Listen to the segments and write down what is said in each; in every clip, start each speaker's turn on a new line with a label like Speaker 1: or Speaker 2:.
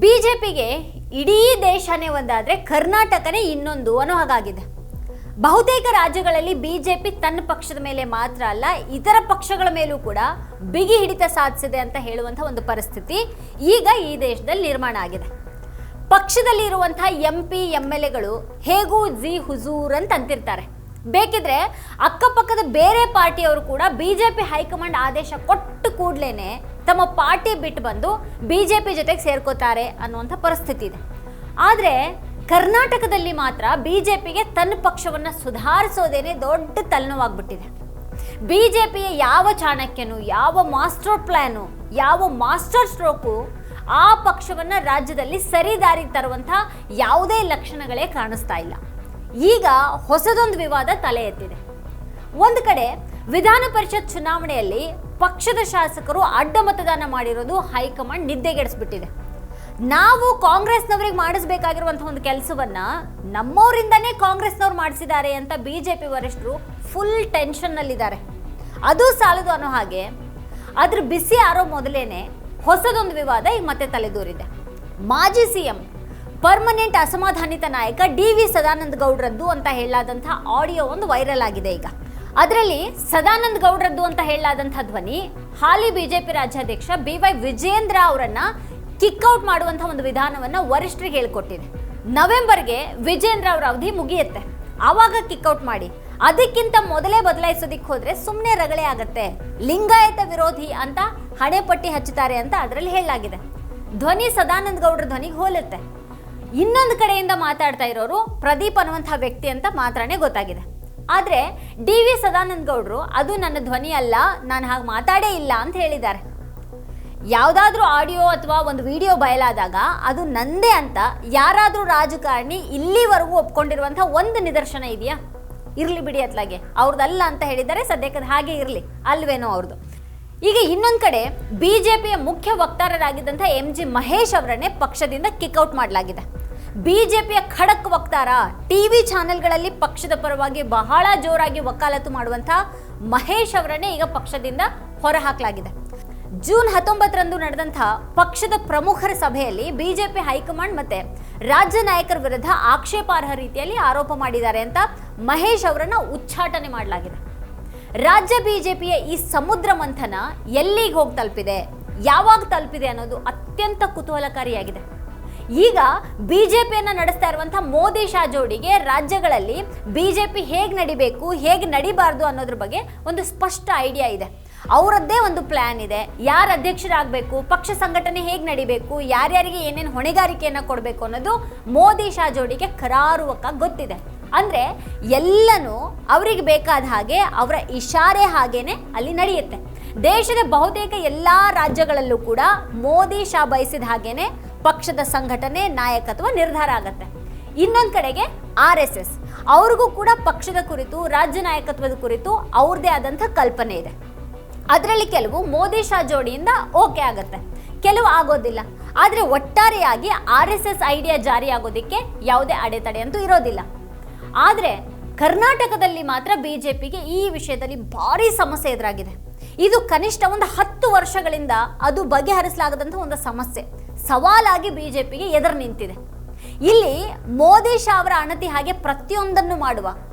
Speaker 1: ಬಿಜೆಪಿಗೆ ಇಡೀ ದೇಶನೇ ಒಂದಾದ್ರೆ ಕರ್ನಾಟಕನೇ ಇನ್ನೊಂದು ಅನ್ನೋ ಹಾಗಾಗಿದೆ. ಬಹುತೇಕ ರಾಜ್ಯಗಳಲ್ಲಿ ಬಿಜೆಪಿ ತನ್ನ ಪಕ್ಷದ ಮೇಲೆ ಮಾತ್ರ ಅಲ್ಲ, ಇತರ ಪಕ್ಷಗಳ ಮೇಲೂ ಕೂಡ ಬಿಗಿ ಹಿಡಿತ ಸಾಧಿಸಿದೆ ಅಂತ ಹೇಳುವಂತಹ ಒಂದು ಪರಿಸ್ಥಿತಿ ಈಗ ಈ ದೇಶದಲ್ಲಿ ನಿರ್ಮಾಣ ಆಗಿದೆ. ಪಕ್ಷದಲ್ಲಿ ಇರುವಂತಹ MP MLAಗಳು ಹೇಗೂ ಜಿ ಹುಜೂರ್ ಅಂತ ಅಂತಿರ್ತಾರೆ. ಬೇಕಿದ್ರೆ ಅಕ್ಕಪಕ್ಕದ ಬೇರೆ ಪಾರ್ಟಿಯವರು ಕೂಡ ಬಿಜೆಪಿ ಹೈಕಮಾಂಡ್ ಆದೇಶ ಕೊಟ್ಟು ಕೂಡಲೇ ತಮ್ಮ ಪಾರ್ಟಿ ಬಿಟ್ಟು ಬಂದು ಬಿಜೆಪಿ ಜೊತೆಗೆ ಸೇರ್ಕೋತಾರೆ ಅನ್ನುವಂಥ ಪರಿಸ್ಥಿತಿ ಇದೆ. ಆದರೆ ಕರ್ನಾಟಕದಲ್ಲಿ ಮಾತ್ರ ಬಿಜೆಪಿಗೆ ತನ್ನ ಪಕ್ಷವನ್ನು ಸುಧಾರಿಸೋದೇನೆ ದೊಡ್ಡ ತಲೆನೋವಾಗ್ಬಿಟ್ಟಿದೆ. ಬಿಜೆಪಿಯ ಯಾವ ಚಾಣಕ್ಯನು, ಯಾವ ಮಾಸ್ಟರ್ ಪ್ಲಾನು, ಯಾವ ಮಾಸ್ಟರ್ ಸ್ಟ್ರೋಕು ಆ ಪಕ್ಷವನ್ನು ರಾಜ್ಯದಲ್ಲಿ ಸರಿದಾರಿಗೆ ತರುವಂಥ ಯಾವುದೇ ಲಕ್ಷಣಗಳೇ ಕಾಣಿಸ್ತಾ ಇಲ್ಲ. ಈಗ ಹೊಸದೊಂದು ವಿವಾದ ತಲೆ ಎತ್ತಿದೆ. ಒಂದು ಕಡೆ ವಿಧಾನ ಪರಿಷತ್ ಚುನಾವಣೆಯಲ್ಲಿ ಪಕ್ಷದ ಶಾಸಕರು ಅಡ್ಡ ಮತದಾನ ಮಾಡಿರೋದು ಹೈಕಮಾಂಡ್ ನಿದ್ದೆಗೆಡಿಸ್ಬಿಟ್ಟಿದೆ. ನಾವು ಕಾಂಗ್ರೆಸ್ನವರಿಗೆ ಮಾಡಿಸಬೇಕಾಗಿರುವಂತಹ ಒಂದು ಕೆಲಸವನ್ನ ನಮ್ಮವರಿಂದನೇ ಕಾಂಗ್ರೆಸ್ನವ್ರು ಮಾಡಿಸಿದ್ದಾರೆ ಅಂತ ಬಿಜೆಪಿ ವರಿಷ್ಠರು ಫುಲ್ ಟೆನ್ಷನ್ನಲ್ಲಿದ್ದಾರೆ. ಅದು ಸಾಲದು ಅನ್ನೋ ಹಾಗೆ ಅದ್ರ ಬಿಸಿ ಆರೋ ಮೊದಲೇನೆ ಹೊಸದೊಂದು ವಿವಾದ ಈಗ ಮತ್ತೆ ತಲೆದೂರಿದೆ. ಮಾಜಿ CM ಪರ್ಮನೆಂಟ್ ಅಸಮಾಧಾನಿತ ನಾಯಕ DV ಸದಾನಂದ ಗೌಡ್ರದ್ದು ಅಂತ ಹೇಳಲಾದಂಥ ಆಡಿಯೋ ಒಂದು ವೈರಲ್ ಆಗಿದೆ. ಈಗ ಅದರಲ್ಲಿ ಸದಾನಂದ ಗೌಡ್ರದ್ದು ಅಂತ ಹೇಳಲಾದಂಥ ಧ್ವನಿ ಹಾಲಿ ಬಿಜೆಪಿ ರಾಜ್ಯಾಧ್ಯಕ್ಷ BY ವಿಜೇಂದ್ರ ಅವರನ್ನ ಕಿಕ್ಔಟ್ ಮಾಡುವಂಥ ಒಂದು ವಿಧಾನವನ್ನ ವರಿಷ್ಠರಿಗೆ ಹೇಳಿಕೊಟ್ಟಿದೆ. ನವೆಂಬರ್ಗೆ ವಿಜೇಂದ್ರ ಅವರ ಅವಧಿ ಮುಗಿಯುತ್ತೆ, ಆವಾಗ ಕಿಕ್ಔಟ್ ಮಾಡಿ. ಅದಕ್ಕಿಂತ ಮೊದಲೇ ಬದಲಾಯಿಸೋದಿಕ್ಕೆ ಹೋದ್ರೆ ಸುಮ್ಮನೆ ರಗಳೆ ಆಗತ್ತೆ, ಲಿಂಗಾಯತ ವಿರೋಧಿ ಅಂತ ಹಣೆಪಟ್ಟಿ ಹಚ್ಚುತ್ತಾರೆ ಅಂತ ಅದರಲ್ಲಿ ಹೇಳಲಾಗಿದೆ. ಧ್ವನಿ ಸದಾನಂದ ಗೌಡ್ರ ಧ್ವನಿಗೆ ಹೋಲುತ್ತೆ. ಇನ್ನೊಂದು ಕಡೆಯಿಂದ ಮಾತಾಡ್ತಾ ಇರೋರು ಪ್ರದೀಪ್ ಅನ್ನುವಂಥ ವ್ಯಕ್ತಿ ಅಂತ ಮಾತ್ರನೇ ಗೊತ್ತಾಗಿದೆ. ಆದರೆ DV ಸದಾನಂದ ಗೌಡ್ರು ಅದು ನನ್ನ ಧ್ವನಿ ಅಲ್ಲ, ನಾನು ಹಾಗೆ ಮಾತಾಡೇ ಇಲ್ಲ ಅಂತ ಹೇಳಿದ್ದಾರೆ. ಯಾವುದಾದ್ರೂ ಆಡಿಯೋ ಅಥವಾ ಒಂದು ವಿಡಿಯೋ ಬಯಲಾದಾಗ ಅದು ನಂದೇ ಅಂತ ಯಾರಾದರೂ ರಾಜಕಾರಣಿ ಇಲ್ಲಿವರೆಗೂ ಒಪ್ಕೊಂಡಿರುವಂಥ ಒಂದು ನಿದರ್ಶನ ಇದೆಯಾ? ಇರಲಿ ಬಿಡಿ, ಅತ್ಲಾಗೆ ಅವ್ರದ್ದಲ್ಲ ಅಂತ ಹೇಳಿದ್ದಾರೆ, ಸದ್ಯಕ್ಕೆ ಹಾಗೆ ಇರಲಿ, ಅಲ್ವೇನೋ ಅವ್ರದ್ದು. ಈಗ ಇನ್ನೊಂದು ಕಡೆ ಬಿಜೆಪಿಯ ಮುಖ್ಯ ವಕ್ತಾರರಾಗಿದ್ದಂಥ MG ಮಹೇಶ್ ಅವರನ್ನೇ ಪಕ್ಷದಿಂದ ಕಿಕ್ಔಟ್ ಮಾಡಲಾಗಿದೆ. ಬಿಜೆಪಿಯ ಖಡಕ್ ವಕ್ತಾರ, TV ಚಾನೆಲ್ಗಳಲ್ಲಿ ಪಕ್ಷದ ಪರವಾಗಿ ಬಹಳ ಜೋರಾಗಿ ವಕಾಲತ್ತು ಮಾಡುವಂಥ ಮಹೇಶ್ ಅವರನ್ನೇ ಈಗ ಪಕ್ಷದಿಂದ ಹೊರಹಾಕಲಾಗಿದೆ. ಜೂನ್ 19ರಂದು ನಡೆದಂಥ ಪಕ್ಷದ ಪ್ರಮುಖರ ಸಭೆಯಲ್ಲಿ ಬಿಜೆಪಿ ಹೈಕಮಾಂಡ್ ಮತ್ತೆ ರಾಜ್ಯ ನಾಯಕರ ವಿರುದ್ಧ ಆಕ್ಷೇಪಾರ್ಹ ರೀತಿಯಲ್ಲಿ ಆರೋಪ ಮಾಡಿದ್ದಾರೆ ಅಂತ ಮಹೇಶ್ ಅವರನ್ನ ಉಚ್ಚಾಟನೆ ಮಾಡಲಾಗಿದೆ. ರಾಜ್ಯ ಬಿಜೆಪಿಯ ಈ ಸಮುದ್ರ ಮಂಥನ ಎಲ್ಲಿಗೆ ಹೋಗಿ ತಲುಪಿದೆ, ಯಾವಾಗ ತಲುಪಿದೆ ಅನ್ನೋದು ಅತ್ಯಂತ ಕುತೂಹಲಕಾರಿಯಾಗಿದೆ. ಈಗ ಬಿಜೆಪಿಯನ್ನು ನಡೆಸ್ತಾ ಇರುವಂತಹ ಮೋದಿ ಶಾ ಜೋಡಿಗೆ ರಾಜ್ಯಗಳಲ್ಲಿ ಬಿಜೆಪಿ ಹೇಗೆ ನಡಿಬೇಕು, ಹೇಗೆ ನಡಿಬಾರ್ದು ಅನ್ನೋದ್ರ ಬಗ್ಗೆ ಒಂದು ಸ್ಪಷ್ಟ ಐಡಿಯಾ ಇದೆ. ಅವರದ್ದೇ ಒಂದು ಪ್ಲಾನ್ ಇದೆ. ಯಾರು ಅಧ್ಯಕ್ಷರಾಗಬೇಕು, ಪಕ್ಷ ಸಂಘಟನೆ ಹೇಗೆ ನಡಿಬೇಕು, ಯಾರ್ಯಾರಿಗೆ ಏನೇನು ಹೊಣೆಗಾರಿಕೆಯನ್ನು ಕೊಡಬೇಕು ಅನ್ನೋದು ಮೋದಿ ಶಾ ಜೋಡಿಗೆ ಕರಾರುವಕ್ಕಾಗಿ ಗೊತ್ತಿದೆ. ಅಂದರೆ ಎಲ್ಲನೂ ಅವರಿಗೆ ಬೇಕಾದ ಹಾಗೆ, ಅವರ ಇಶಾರೆ ಹಾಗೇನೆ ಅಲ್ಲಿ ನಡೆಯುತ್ತೆ. ದೇಶದ ಬಹುತೇಕ ಎಲ್ಲ ರಾಜ್ಯಗಳಲ್ಲೂ ಕೂಡ ಮೋದಿ ಶಾ ಬಯಸಿದ ಹಾಗೇನೆ ಪಕ್ಷದ ಸಂಘಟನೆ, ನಾಯಕತ್ವ ನಿರ್ಧಾರ ಆಗತ್ತೆ. ಇನ್ನೊಂದು ಕಡೆಗೆ RSS ಅವ್ರಿಗೂ ಕೂಡ ಪಕ್ಷದ ಕುರಿತು, ರಾಜ್ಯ ನಾಯಕತ್ವದ ಕುರಿತು ಅವ್ರದ್ದೇ ಆದಂಥ ಕಲ್ಪನೆ ಇದೆ. ಅದರಲ್ಲಿ ಕೆಲವು ಮೋದಿ ಶಾ ಜೋಡಿಯಿಂದ ಓಕೆ ಆಗುತ್ತೆ, ಕೆಲವು ಆಗೋದಿಲ್ಲ. ಆದರೆ ಒಟ್ಟಾರೆಯಾಗಿ RSS ಐಡಿಯಾ ಜಾರಿ ಆಗೋದಕ್ಕೆ ಯಾವುದೇ ಅಡೆತಡೆ ಅಂತೂ ಇರೋದಿಲ್ಲ. ಆದರೆ ಕರ್ನಾಟಕದಲ್ಲಿ ಮಾತ್ರ ಬಿಜೆಪಿಗೆ ಈ ವಿಷಯದಲ್ಲಿ ಭಾರಿ ಸಮಸ್ಯೆ ಎದುರಾಗಿದೆ. ಇದು ಕನಿಷ್ಠ ಒಂದು 10 ವರ್ಷಗಳಿಂದ ಅದು ಬಗೆಹರಿಸಲಾಗದಂಥ ಒಂದು ಸಮಸ್ಯೆ ಸವಾಲಾಗಿ ಬಿಜೆಪಿಗೆ ಎದುರು ನಿಂತಿದೆ. ಇಲ್ಲಿ ಮೋದಿ ಶಾ ಅವರ ಅಣತಿ ಹಾಗೆ ಪ್ರತಿಯೊಂದನ್ನು ಮಾಡುವ,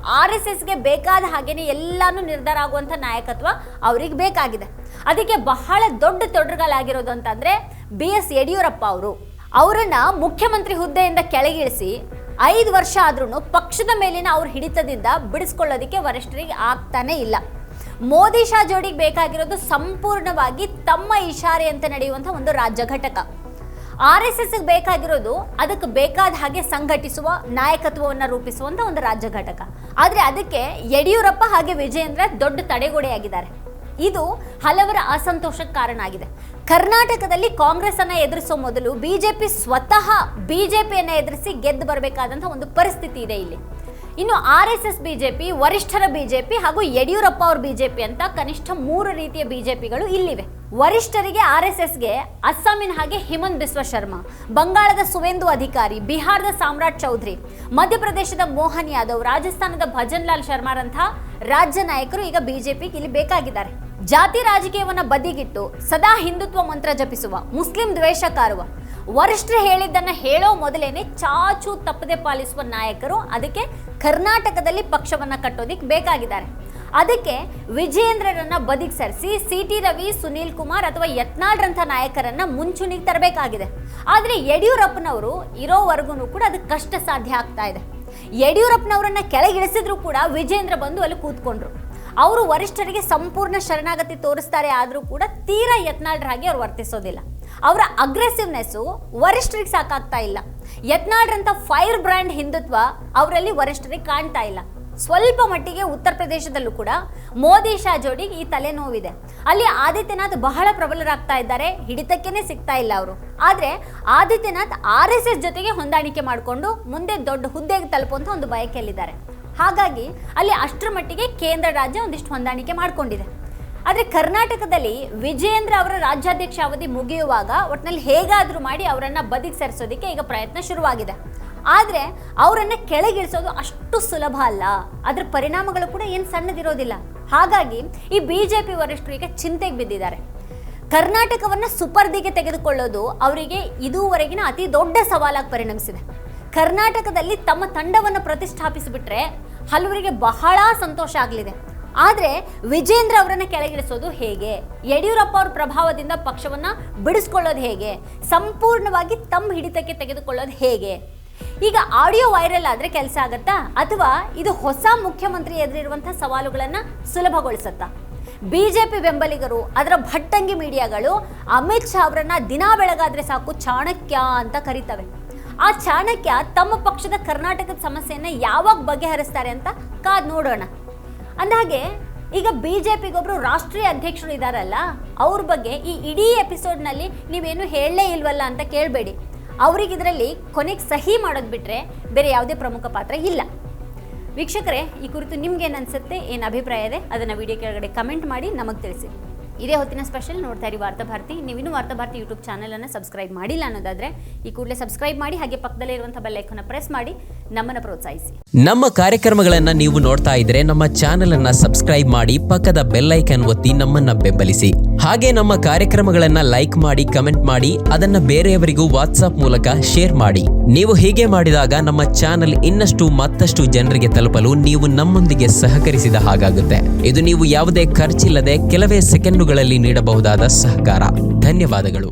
Speaker 1: RSSಗೆ ಬೇಕಾದ ಹಾಗೇನೆ ಎಲ್ಲಾನು ನಿರ್ಧಾರ ಆಗುವಂಥ ನಾಯಕತ್ವ ಅವ್ರಿಗೆ ಬೇಕಾಗಿದೆ. ಅದಕ್ಕೆ ಬಹಳ ದೊಡ್ಡ ತೊಡರುಗಳಾಗಿರೋದು ಅಂತಂದ್ರೆ BS ಯಡಿಯೂರಪ್ಪ ಅವರನ್ನ ಮುಖ್ಯಮಂತ್ರಿ ಹುದ್ದೆಯಿಂದ ಕೆಳಗಿಳಿಸಿ 5 ವರ್ಷ ಆದ್ರೂ ಪಕ್ಷದ ಮೇಲಿನ ಅವ್ರ ಹಿಡಿತದಿಂದ ಬಿಡಿಸ್ಕೊಳ್ಳೋದಕ್ಕೆ ವರಿಷ್ಠರಿಗೆ ಆಗ್ತಾನೆ ಇಲ್ಲ. ಮೋದಿ ಶಾ ಜೋಡಿಗೆ ಬೇಕಾಗಿರೋದು ಸಂಪೂರ್ಣವಾಗಿ ತಮ್ಮ ಇಶಾರೆ ಅಂತ ನಡೆಯುವಂಥ ಒಂದು ರಾಜ್ಯ ಘಟಕ. RSSಗೆ ಬೇಕಾಗಿರೋದು ಅದಕ್ಕೆ ಬೇಕಾದ ಹಾಗೆ ಸಂಘಟಿಸುವ, ನಾಯಕತ್ವವನ್ನು ರೂಪಿಸುವಂಥ ಒಂದು ರಾಜ್ಯ ಘಟಕ. ಆದರೆ ಅದಕ್ಕೆ ಯಡಿಯೂರಪ್ಪ ಹಾಗೆ ವಿಜೇಂದ್ರ ದೊಡ್ಡ ತಡೆಗೋಡೆಯಾಗಿದ್ದಾರೆ. ಇದು ಹಲವರ ಅಸಂತೋಷಕ್ಕೆ ಕಾರಣ ಆಗಿದೆ. ಕರ್ನಾಟಕದಲ್ಲಿ ಕಾಂಗ್ರೆಸ್ ಅನ್ನ ಎದುರಿಸೋ ಮೊದಲು ಬಿಜೆಪಿ ಸ್ವತಃ ಬಿಜೆಪಿಯನ್ನು ಎದುರಿಸಿ ಗೆದ್ದು ಬರಬೇಕಾದಂಥ ಒಂದು ಪರಿಸ್ಥಿತಿ ಇದೆ ಇಲ್ಲಿ. ಇನ್ನು RSS ಬಿಜೆಪಿ, ವರಿಷ್ಠರ ಬಿಜೆಪಿ ಹಾಗೂ ಯಡಿಯೂರಪ್ಪ ಅವ್ರ ಬಿಜೆಪಿ ಅಂತ ಕನಿಷ್ಠ 3 ರೀತಿಯ ಬಿಜೆಪಿಗಳು ಇಲ್ಲಿವೆ. ವರಿಷ್ಠರಿಗೆ RSSಗೆ ಅಸ್ಸಾಮಿನ ಹಾಗೆ ಹಿಮಂತ್ ಬಿಸ್ವ ಶರ್ಮಾ, ಬಂಗಾಳದ ಸುವೇಂದು ಅಧಿಕಾರಿ, ಬಿಹಾರದ ಸಾಮ್ರಾಟ್ ಚೌಧರಿ, ಮಧ್ಯಪ್ರದೇಶದ ಮೋಹನ್ ಯಾದವ್, ರಾಜಸ್ಥಾನದ ಭಜನ್ ಲಾಲ್ ಶರ್ಮಾರಂಥ ರಾಜ್ಯ ನಾಯಕರು ಈಗ ಬಿಜೆಪಿಗೆ ಇಲ್ಲಿ ಬೇಕಾಗಿದ್ದಾರೆ. ಜಾತಿ ರಾಜಕೀಯವನ್ನು ಬದಿಗಿಟ್ಟು ಸದಾ ಹಿಂದುತ್ವ ಮಂತ್ರ ಜಪಿಸುವ, ಮುಸ್ಲಿಂ ದ್ವೇಷ ಕಾರುವ, ವರಿಷ್ಠರು ಹೇಳಿದ್ದನ್ನು ಹೇಳೋ ಮೊದಲೇನೆ ಚಾಚು ತಪ್ಪದೆ ಪಾಲಿಸುವ ನಾಯಕರು ಅದಕ್ಕೆ ಕರ್ನಾಟಕದಲ್ಲಿ ಪಕ್ಷವನ್ನ ಕಟ್ಟೋದಿಕ್ಕೆ ಬೇಕಾಗಿದ್ದಾರೆ. ಅದಕ್ಕೆ ವಿಜಯೇಂದ್ರರನ್ನ ಬದಿಗೆ ಸರಿಸಿ ಸಿ.ಟಿ. ರವಿ, ಸುನೀಲ್ ಕುಮಾರ್ ಅಥವಾ ಯತ್ನಾಳ್ರಂಥ ನಾಯಕರನ್ನ ಮುಂಚೂಣಿಗೆ ತರಬೇಕಾಗಿದೆ. ಆದರೆ ಯಡಿಯೂರಪ್ಪನವರು ಇರೋವರೆಗೂ ಕೂಡ ಅದಕ್ಕೆ ಕಷ್ಟ ಸಾಧ್ಯ ಆಗ್ತಾ ಇದೆ. ಯಡಿಯೂರಪ್ಪನವರನ್ನ ಕೆಳಗಿಳಿಸಿದ್ರು ಕೂಡ ವಿಜೇಂದ್ರ ಬಂದು ಅಲ್ಲಿ ಕೂತ್ಕೊಂಡ್ರು. ಅವರು ವರಿಷ್ಠರಿಗೆ ಸಂಪೂರ್ಣ ಶರಣಾಗತಿ ತೋರಿಸ್ತಾರೆ, ಆದರೂ ಕೂಡ ತೀರಾ ಯತ್ನಾಳ್ರ ಹಾಗೆ ಅವ್ರು ವರ್ತಿಸೋದಿಲ್ಲ. ಅವರ ಅಗ್ರೆಸಿವ್ನೆಸ್ಸು ವರಿಷ್ಠರಿಗೆ ಸಾಕಾಗ್ತಾ ಇಲ್ಲ. ಯತ್ನಾಳ್ರಂಥ ಫೈರ್ ಬ್ರ್ಯಾಂಡ್ ಹಿಂದುತ್ವ ಅವರಲ್ಲಿ ವರಿಷ್ಠರಿಗೆ ಕಾಣ್ತಾ ಇಲ್ಲ. ಸ್ವಲ್ಪ ಮಟ್ಟಿಗೆ ಉತ್ತರ ಪ್ರದೇಶದಲ್ಲೂ ಕೂಡ ಮೋದಿ ಶಾ ಜೋಡಿಗೆ ಈ ತಲೆನೋವಿದೆ. ಅಲ್ಲಿ ಆದಿತ್ಯನಾಥ್ ಬಹಳ ಪ್ರಬಲರಾಗ್ತಾ ಇದ್ದಾರೆ, ಹಿಡಿತಕ್ಕೇನೆ ಸಿಗ್ತಾ ಇಲ್ಲ ಅವರು. ಆದರೆ ಆದಿತ್ಯನಾಥ್ RSS ಜೊತೆಗೆ ಹೊಂದಾಣಿಕೆ ಮಾಡಿಕೊಂಡು ಮುಂದೆ ದೊಡ್ಡ ಹುದ್ದೆಗೆ ತಲುಪುವಂಥ ಒಂದು ಬಯಕೆಯಲ್ಲಿದ್ದಾರೆ. ಹಾಗಾಗಿ ಅಲ್ಲಿ ಅಷ್ಟರ ಮಟ್ಟಿಗೆ ಕೇಂದ್ರ ರಾಜ್ಯ ಒಂದಿಷ್ಟು ಹೊಂದಾಣಿಕೆ ಮಾಡಿಕೊಂಡಿದೆ. ಆದರೆ ಕರ್ನಾಟಕದಲ್ಲಿ ವಿಜಯೇಂದ್ರ ಅವರ ರಾಜ್ಯಾಧ್ಯಕ್ಷ ಅವಧಿ ಮುಗಿಯುವಾಗ ಒಟ್ಟಿನಲ್ಲಿ ಹೇಗಾದರೂ ಮಾಡಿ ಅವರನ್ನು ಬದಿಗೆ ಸರಿಸೋದಕ್ಕೆ ಈಗ ಪ್ರಯತ್ನ ಶುರುವಾಗಿದೆ. ಆದರೆ ಅವರನ್ನು ಕೆಳಗಿಳಿಸೋದು ಅಷ್ಟು ಸುಲಭ ಅಲ್ಲ. ಅದರ ಪರಿಣಾಮಗಳು ಕೂಡ ಏನು ಸಣ್ಣದಿರೋದಿಲ್ಲ. ಹಾಗಾಗಿ ಈ BJP ವರಿಷ್ಠರು ಈಗ ಚಿಂತೆಗೆ ಬಿದ್ದಿದ್ದಾರೆ. ಕರ್ನಾಟಕವನ್ನು ಸುಪರ್ದಿಗೆ ತೆಗೆದುಕೊಳ್ಳೋದು ಅವರಿಗೆ ಇದುವರೆಗಿನ ಅತಿ ದೊಡ್ಡ ಸವಾಲಾಗಿ ಪರಿಣಮಿಸಿದೆ. ಕರ್ನಾಟಕದಲ್ಲಿ ತಮ್ಮ ತಂಡವನ್ನು ಪ್ರತಿಷ್ಠಾಪಿಸಿಬಿಟ್ರೆ ಹಲವರಿಗೆ ಬಹಳ ಸಂತೋಷ ಆಗಲಿದೆ. ಆದರೆ ವಿಜೇಂದ್ರ ಅವರನ್ನು ಕೆಳಗಿಳಿಸೋದು ಹೇಗೆ, ಯಡಿಯೂರಪ್ಪ ಅವರ ಪ್ರಭಾವದಿಂದ ಪಕ್ಷವನ್ನು ಬಿಡಿಸ್ಕೊಳ್ಳೋದು ಹೇಗೆ, ಸಂಪೂರ್ಣವಾಗಿ ತಮ್ಮ ಹಿಡಿತಕ್ಕೆ ತೆಗೆದುಕೊಳ್ಳೋದು ಹೇಗೆ? ಈಗ ಆಡಿಯೋ ವೈರಲ್ ಆದರೆ ಕೆಲಸ ಆಗತ್ತಾ, ಅಥವಾ ಇದು ಹೊಸ ಮುಖ್ಯಮಂತ್ರಿ ಎದುರಿರುವಂಥ ಸವಾಲುಗಳನ್ನು ಸುಲಭಗೊಳಿಸತ್ತಾ? BJP ಬೆಂಬಲಿಗರು, ಅದರ ಭಟ್ಟಂಗಿ ಮೀಡಿಯಾಗಳು ಅಮಿತ್ ಶಾ ಅವರನ್ನ ದಿನ ಬೆಳಗಾದ್ರೆ ಸಾಕು ಚಾಣಕ್ಯ ಅಂತ ಕರೀತವೆ. ಆ ಚಾಣಕ್ಯ ತಮ್ಮ ಪಕ್ಷದ ಕರ್ನಾಟಕದ ಸಮಸ್ಯೆಯನ್ನು ಯಾವಾಗ ಬಗೆಹರಿಸ್ತಾರೆ ಅಂತ ಕಾದ್ ನೋಡೋಣ. ಅಂದಹಾಗೆ ಈಗ BJPಗೊಬ್ಬರು ರಾಷ್ಟ್ರೀಯ ಅಧ್ಯಕ್ಷರು ಇದ್ದಾರಲ್ಲ, ಅವ್ರ ಬಗ್ಗೆ ಈ ಇಡೀ ಎಪಿಸೋಡ್ನಲ್ಲಿ ನೀವೇನು ಹೇಳಲೇ ಇಲ್ವಲ್ಲ ಅಂತ ಕೇಳಬೇಡಿ. ಅವ್ರಿಗೆ ಇದರಲ್ಲಿ ಕೊನೆಗೆ ಸಹಿ ಮಾಡೋದು ಬಿಟ್ಟರೆ ಬೇರೆ ಯಾವುದೇ ಪ್ರಮುಖ ಪಾತ್ರ ಇಲ್ಲ. ವೀಕ್ಷಕರೇ, ಈ ಕುರಿತು ನಿಮ್ಗೇನು ಅನಿಸುತ್ತೆ, ಏನು ಅಭಿಪ್ರಾಯ ಇದೆ ಅದನ್ನು ವಿಡಿಯೋ ಕೆಳಗಡೆ ಕಮೆಂಟ್ ಮಾಡಿ ನಮಗೆ ತಿಳಿಸಿ. ಇದೇ ಹೊತ್ತಿನ ಸ್ಪೆಷಲ್ ನೋಡ್ತಾ ಇರಿ ವಾರ್ತಾಭಾರತಿ. ನೀವಿನ್ನೂ ವಾರ್ತಾಭಾರತಿ ಯೂಟ್ಯೂಬ್ ಚಾನಲನ್ನು ಸಬ್ಸ್ಕ್ರೈಬ್ ಮಾಡಿಲ್ಲ ಅನ್ನೋದಾದರೆ ಈ ಕೂಡಲೇ ಸಬ್ಸ್ಕ್ರೈಬ್ ಮಾಡಿ, ಹಾಗೆ ಪಕ್ಕದಲ್ಲೇ ಇರುವಂಥ ಬೆಲ್ ಐಕಾನ್ನ ಪ್ರೆಸ್ ಮಾಡಿ ನಮ್ಮನ್ನು ಪ್ರೋತ್ಸಾಹಿಸಿ.
Speaker 2: ನಮ್ಮ ಕಾರ್ಯಕ್ರಮಗಳನ್ನು ನೀವು ನೋಡ್ತಾ ಇದ್ರೆ ನಮ್ಮ ಚಾನೆಲ್ ಅನ್ನ ಸಬ್ಸ್ಕ್ರೈಬ್ ಮಾಡಿ, ಪಕ್ಕದ ಬೆಲ್ ಐಕಾನ್ ಒತ್ತಿ ನಮ್ಮನ್ನ ಬೆಂಬಲಿಸಿ. ಹಾಗೆ ನಮ್ಮ ಕಾರ್ಯಕ್ರಮಗಳನ್ನ ಲೈಕ್ ಮಾಡಿ, ಕಮೆಂಟ್ ಮಾಡಿ, ಅದನ್ನ ಬೇರೆಯವರಿಗೂ ವಾಟ್ಸ್ಆಪ್ ಮೂಲಕ ಶೇರ್ ಮಾಡಿ. ನೀವು ಹೀಗೆ ಮಾಡಿದಾಗ ನಮ್ಮ ಚಾನೆಲ್ ಇನ್ನಷ್ಟು ಮತ್ತಷ್ಟು ಜನರಿಗೆ ತಲುಪಲು ನೀವು ನಮ್ಮೊಂದಿಗೆ ಸಹಕರಿಸಿದ ಹಾಗಾಗುತ್ತೆ. ಇದು ನೀವು ಯಾವುದೇ ಖರ್ಚಿಲ್ಲದೆ ಕೆಲವೇ ಸೆಕೆಂಡುಗಳಲ್ಲಿ ನೀಡಬಹುದಾದ ಸಹಕಾರ. ಧನ್ಯವಾದಗಳು.